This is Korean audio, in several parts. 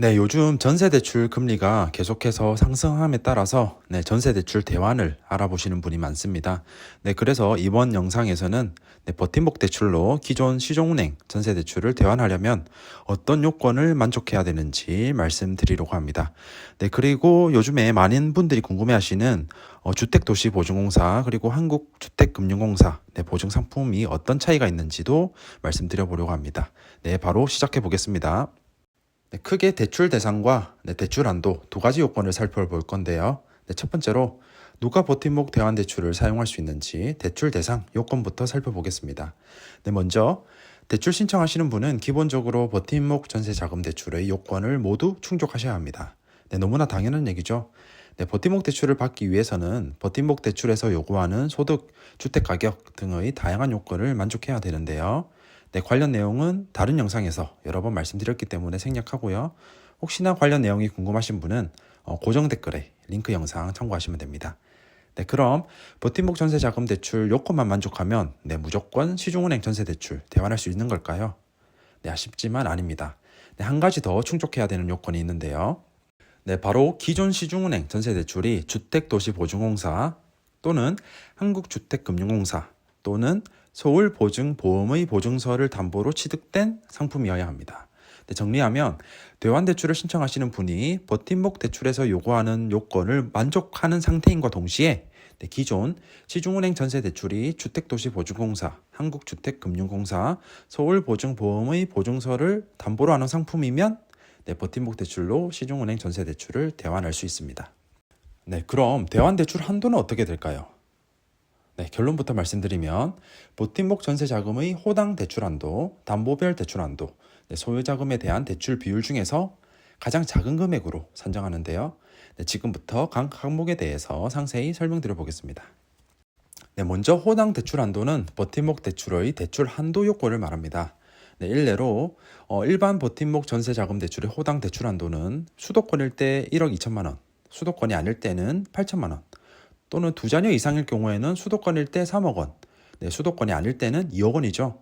네, 요즘 전세대출 금리가 계속해서 상승함에 따라서 전세대출 대환을 알아보시는 분이 많습니다. 그래서 이번 영상에서는 버팀목 대출로 기존 시중은행 전세대출을 대환하려면 어떤 요건을 만족해야 되는지 말씀드리려고 합니다. 그리고 요즘에 많은 분들이 궁금해하시는 주택도시보증공사 그리고 한국주택금융공사 보증 상품이 어떤 차이가 있는지도 말씀드려보려고 합니다. 바로 시작해 보겠습니다. 크게 대출 대상과 대출 한도 두 가지 요건을 살펴볼 건데요. 첫 번째로 누가 버팀목 대환 대출을 사용할 수 있는지 대출 대상 요건부터 살펴보겠습니다. 먼저 대출 신청하시는 분은 기본적으로 버팀목 전세자금 대출의 요건을 모두 충족하셔야 합니다. 너무나 당연한 얘기죠. 버팀목 대출을 받기 위해서는 버팀목 대출에서 요구하는 소득, 주택가격 등의 다양한 요건을 만족해야 되는데요. 관련 내용은 다른 영상에서 여러 번 말씀드렸기 때문에 생략하고요. 혹시나 관련 내용이 궁금하신 분은 고정 댓글에 링크 영상 참고하시면 됩니다. 그럼 버팀목 전세자금 대출 요건만 만족하면 무조건 시중은행 전세대출 대환할 수 있는 걸까요? 아쉽지만 아닙니다. 한 가지 더 충족해야 되는 요건이 있는데요. 바로 기존 시중은행 전세대출이 주택도시보증공사 또는 한국주택금융공사 또는 서울보증보험의 보증서를 담보로 취득된 상품이어야 합니다. 정리하면 대환대출을 신청하시는 분이 버팀목 대출에서 요구하는 요건을 만족하는 상태인과 동시에 기존 시중은행 전세대출이 주택도시보증공사, 한국주택금융공사, 서울보증보험의 보증서를 담보로 하는 상품이면 버팀목 대출로 시중은행 전세대출을 대환할 수 있습니다. 그럼 대환대출 한도는 어떻게 될까요? 결론부터 말씀드리면 버팀목 전세자금의 호당 대출한도, 담보별 대출한도, 소유자금에 대한 대출 비율 중에서 가장 작은 금액으로 산정하는데요. 지금부터 각 항목에 대해서 상세히 설명드려 보겠습니다. 먼저 호당 대출한도는 버팀목 대출의 대출 한도 요건을 말합니다. 일례로 일반 버팀목 전세자금 대출의 호당 대출한도는 수도권일 때 1억 2천만 원, 수도권이 아닐 때는 8천만 원, 또는 두 자녀 이상일 경우에는 수도권일 때 3억 원, 수도권이 아닐 때는 2억 원이죠.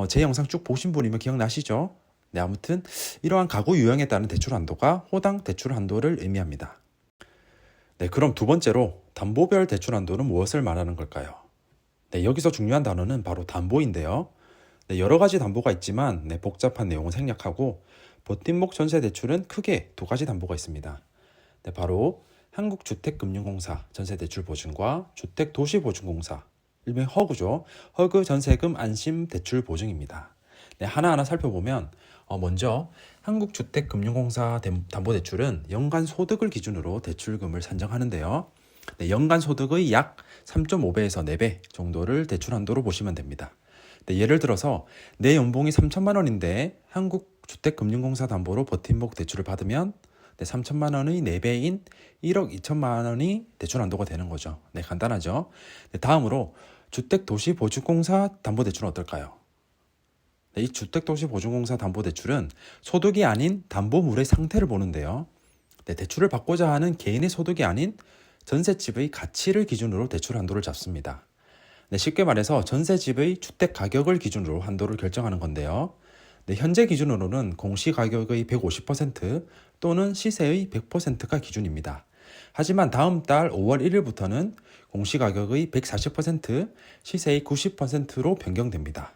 제 영상 쭉 보신 분이면 기억나시죠? 아무튼 이러한 가구 유형에 따른 대출 한도가 호당 대출 한도를 의미합니다. 그럼 두 번째로 담보별 대출 한도는 무엇을 말하는 걸까요? 여기서 중요한 단어는 바로 담보인데요. 여러 가지 담보가 있지만 복잡한 내용은 생략하고 버팀목 전세 대출은 크게 두 가지 담보가 있습니다. 바로 한국주택금융공사 전세대출보증과 주택도시보증공사, 일명 허그죠. 허그 전세금 안심대출보증입니다. 하나하나 살펴보면 먼저 한국주택금융공사 담보대출은 연간 소득을 기준으로 대출금을 산정하는데요. 연간 소득의 약 3.5배에서 4배 정도를 대출 한도로 보시면 됩니다. 예를 들어서 내 연봉이 3천만 원인데 한국주택금융공사 담보로 버팀목 대출을 받으면 3천만 원의 4배인 1억 2천만 원이 대출 한도가 되는 거죠. 간단하죠. 다음으로 주택도시보증공사 담보대출은 어떨까요? 이 주택도시보증공사 담보대출은 소득이 아닌 담보물의 상태를 보는데요. 대출을 받고자 하는 개인의 소득이 아닌 전셋집의 가치를 기준으로 대출 한도를 잡습니다. 쉽게 말해서 전셋집의 주택 가격을 기준으로 한도를 결정하는 건데요. 현재 기준으로는 공시가격의 150% 또는 시세의 100%가 기준입니다. 하지만 다음 달 5월 1일부터는 공시가격의 140%, 시세의 90%로 변경됩니다.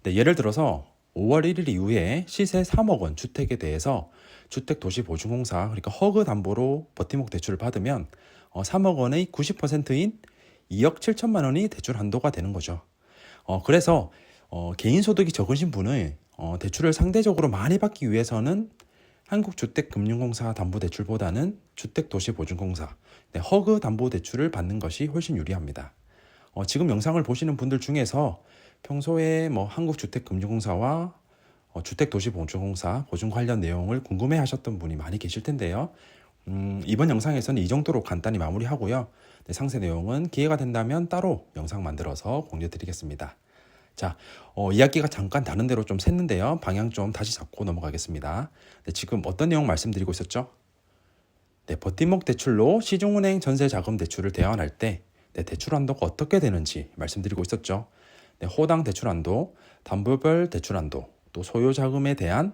예를 들어서 5월 1일 이후에 시세 3억 원 주택에 대해서 주택도시보증공사 그러니까 허그 담보로 버팀목 대출을 받으면 3억 원의 90%인 2억 7천만 원이 대출 한도가 되는 거죠. 그래서 개인 소득이 적으신 분은 대출을 상대적으로 많이 받기 위해서는 한국주택금융공사 담보대출보다는 주택도시보증공사, 허그 담보대출을 받는 것이 훨씬 유리합니다. 지금 영상을 보시는 분들 중에서 평소에 한국주택금융공사와 주택도시보증공사 보증 관련 내용을 궁금해 하셨던 분이 많이 계실 텐데요. 이번 영상에서는 이 정도로 간단히 마무리하고요. 상세 내용은 기회가 된다면 따로 영상 만들어서 공유드리겠습니다. 자, 이야기가 잠깐 다른 데로 좀 샜는데요. 방향 좀 다시 잡고 넘어가겠습니다. 지금 어떤 내용 말씀드리고 있었죠? 버팀목 대출로 시중은행 전세자금 대출을 대환할 때 대출 한도가 어떻게 되는지 말씀드리고 있었죠. 호당 대출 한도, 담보별 대출 한도, 또 소요자금에 대한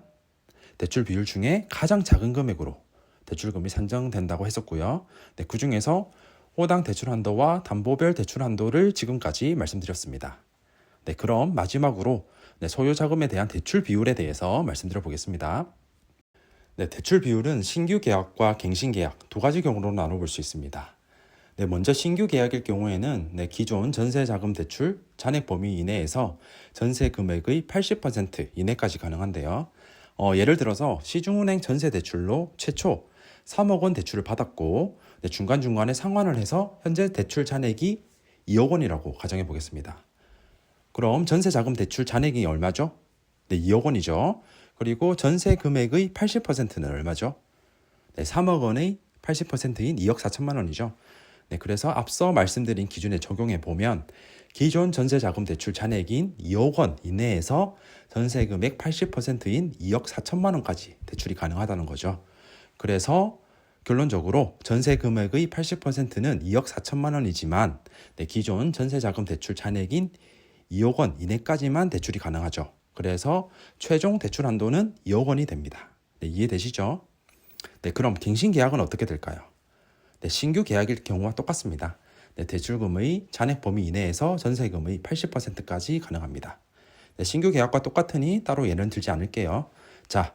대출 비율 중에 가장 작은 금액으로 대출금이 산정된다고 했었고요. 네, 그 중에서 호당 대출 한도와 담보별 대출 한도를 지금까지 말씀드렸습니다. 네, 그럼 마지막으로 소요 자금에 대한 대출 비율에 대해서 말씀드려 보겠습니다. 네, 대출 비율은 신규 계약과 갱신 계약 두 가지 경우로 나눠볼 수 있습니다. 네, 먼저 신규 계약일 경우에는 기존 전세 자금 대출 잔액 범위 이내에서 전세 금액의 80% 이내까지 가능한데요. 예를 들어서 시중은행 전세 대출로 최초 3억 원 대출을 받았고 중간중간에 상환을 해서 현재 대출 잔액이 2억 원이라고 가정해 보겠습니다. 그럼 전세 자금 대출 잔액이 얼마죠? 네, 2억 원이죠. 그리고 전세 금액의 80%는 얼마죠? 네, 3억 원의 80%인 2억 4천만 원이죠. 네, 그래서 앞서 말씀드린 기준에 적용해 보면 기존 전세 자금 대출 잔액인 2억 원 이내에서 전세 금액 80%인 2억 4천만 원까지 대출이 가능하다는 거죠. 그래서 결론적으로 전세 금액의 80%는 2억 4천만 원이지만 기존 전세 자금 대출 잔액인 2억 원 이내까지만 대출이 가능하죠. 그래서 최종 대출 한도는 2억 원이 됩니다. 네, 이해되시죠? 네, 그럼 갱신 계약은 어떻게 될까요? 네, 신규 계약일 경우와 똑같습니다. 네, 대출금의 잔액 범위 이내에서 전세금의 80%까지 가능합니다. 네, 신규 계약과 똑같으니 따로 예를 들지 않을게요. 자,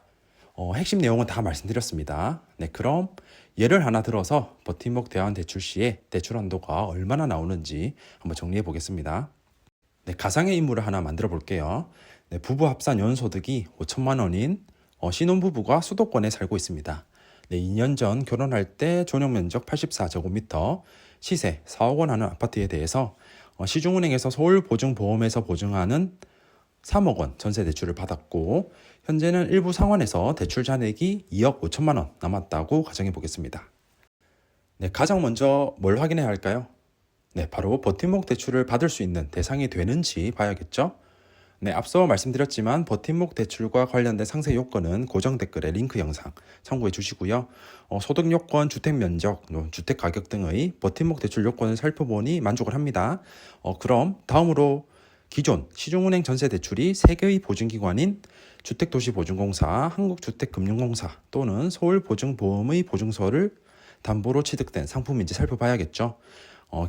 핵심 내용은 다 말씀드렸습니다. 네, 그럼 예를 하나 들어서 버팀목 대환 대출 시에 대출 한도가 얼마나 나오는지 한번 정리해 보겠습니다. 네, 가상의 인물을 하나 만들어 볼게요. 네, 부부 합산 연소득이 5천만 원인 신혼부부가 수도권에 살고 있습니다. 네, 2년 전 결혼할 때 전용 면적 84제곱미터, 시세 4억 원 하는 아파트에 대해서 시중은행에서 서울보증보험에서 보증하는 3억 원 전세 대출을 받았고 현재는 일부 상환해서 대출 잔액이 2억 5천만 원 남았다고 가정해 보겠습니다. 네, 가장 먼저 뭘 확인해야 할까요? 네, 바로 버팀목 대출을 받을 수 있는 대상이 되는지 봐야겠죠? 네, 앞서 말씀드렸지만 버팀목 대출과 관련된 상세 요건은 고정 댓글에 링크 영상 참고해 주시고요. 소득 요건, 주택 면적, 주택 가격 등의 버팀목 대출 요건을 살펴보니 만족을 합니다. 그럼 다음으로 기존 시중은행 전세 대출이 3개의 보증기관인 주택도시보증공사, 한국주택금융공사 또는 서울보증보험의 보증서를 담보로 취득된 상품인지 살펴봐야겠죠.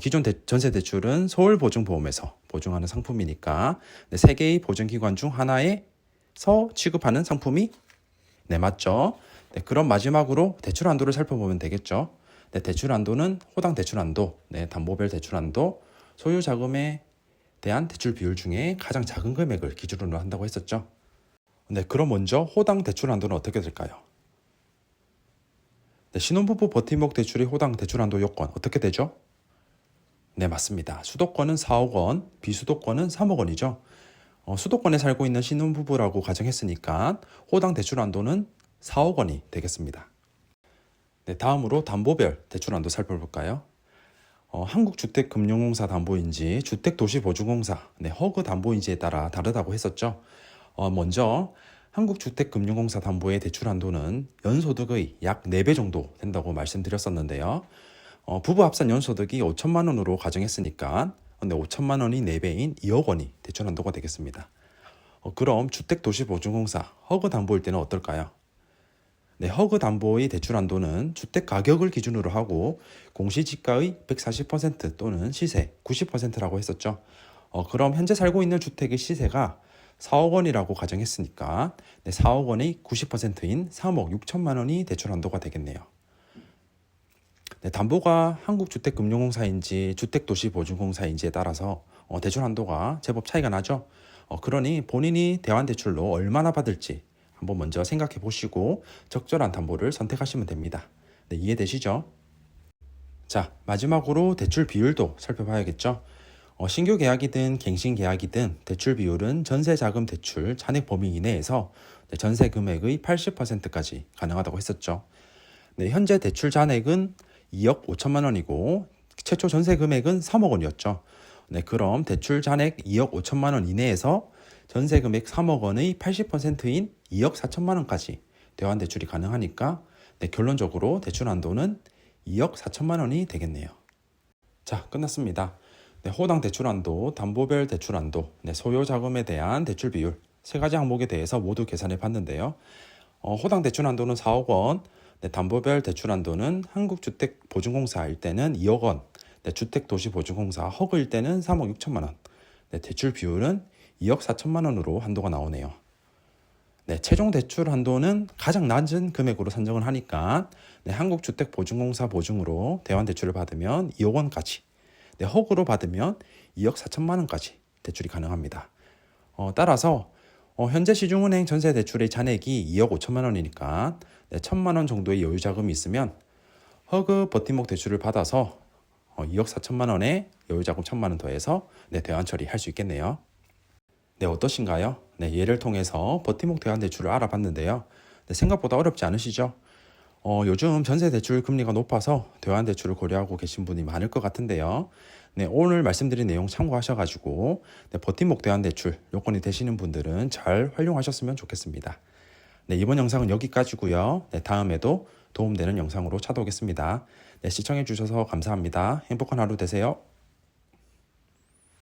기존 전세 대출은 서울보증보험에서 보증하는 상품이니까 3개의 보증기관 중 하나에서 취급하는 상품이 맞죠? 네, 그럼 마지막으로 대출 한도를 살펴보면 되겠죠. 네, 대출 한도는 호당 대출 한도, 담보별 대출 한도, 소유 자금에 대한 대출 비율 중에 가장 작은 금액을 기준으로 한다고 했었죠. 네, 그럼 먼저 호당 대출 한도는 어떻게 될까요? 네, 신혼부부 버팀목 대출의 호당 대출 한도 요건 어떻게 되죠? 네, 맞습니다. 수도권은 4억 원, 비수도권은 3억 원이죠. 수도권에 살고 있는 신혼부부라고 가정했으니까 호당 대출 한도는 4억 원이 되겠습니다. 네, 다음으로 담보별 대출 한도 살펴볼까요? 한국주택금융공사 담보인지 주택도시보증공사 허그 담보인지에 따라 다르다고 했었죠. 먼저 한국주택금융공사 담보의 대출 한도는 연소득의 약 4배 정도 된다고 말씀드렸었는데요. 부부 합산 연소득이 5천만 원으로 가정했으니까 5천만 원이 4배인 2억 원이 대출 한도가 되겠습니다. 그럼 주택도시보증공사 허그 담보일 때는 어떨까요? 네, 허그 담보의 대출 한도는 주택 가격을 기준으로 하고 공시지가의 140% 또는 시세 90%라고 했었죠. 그럼 현재 살고 있는 주택의 시세가 4억 원이라고 가정했으니까 4억 원의 90%인 3억 6천만 원이 대출 한도가 되겠네요. 네, 담보가 한국주택금융공사인지 주택도시보증공사인지에 따라서 대출 한도가 제법 차이가 나죠. 그러니 본인이 대환대출로 얼마나 받을지 한번 먼저 생각해 보시고 적절한 담보를 선택하시면 됩니다. 네, 이해되시죠? 자, 마지막으로 대출 비율도 살펴봐야겠죠. 신규 계약이든 갱신 계약이든 대출 비율은 전세자금 대출 잔액 범위 이내에서 전세 금액의 80%까지 가능하다고 했었죠. 네, 현재 대출 잔액은 2억 5천만 원이고 최초 전세 금액은 3억 원이었죠. 네, 그럼 대출 잔액 2억 5천만 원 이내에서 전세 금액 3억 원의 80%인 2억 4천만 원까지 대환 대출이 가능하니까 결론적으로 대출 한도는 2억 4천만 원이 되겠네요. 자, 끝났습니다. 호당 대출 한도, 담보별 대출 한도, 소요 자금에 대한 대출 비율 3가지 항목에 대해서 모두 계산해 봤는데요. 호당 대출 한도는 4억 원, 네, 담보별 대출 한도는 한국주택보증공사일 때는 2억 원, 네, 주택도시보증공사 허그일 때는 3억 6천만 원, 네, 대출 비율은 2억 4천만 원으로 한도가 나오네요. 네, 최종 대출 한도는 가장 낮은 금액으로 산정을 하니까 네, 한국주택보증공사 보증으로 대환대출을 받으면 2억 원까지, 네, 허그로 받으면 2억 4천만 원까지 대출이 가능합니다. 따라서 현재 시중은행 전세 대출의 잔액이 2억 5천만 원이니까 네, 1천만 원 정도의 여유 자금이 있으면 허그 버팀목 대출을 받아서 2억 4천만 원에 여유 자금 1천만 원 더해서 네, 대환 처리할 수 있겠네요. 네, 어떠신가요? 네, 예를 통해서 버팀목 대환 대출을 알아봤는데요. 네, 생각보다 어렵지 않으시죠? 요즘 전세 대출 금리가 높아서 대환 대출을 고려하고 계신 분이 많을 것 같은데요. 네, 오늘 말씀드린 내용 참고하셔가지고 네, 버팀목 대환 대출 요건이 되시는 분들은 잘 활용하셨으면 좋겠습니다. 네, 이번 영상은 여기까지고요. 네, 다음에도 도움되는 영상으로 찾아오겠습니다. 네, 시청해주셔서 감사합니다. 행복한 하루 되세요.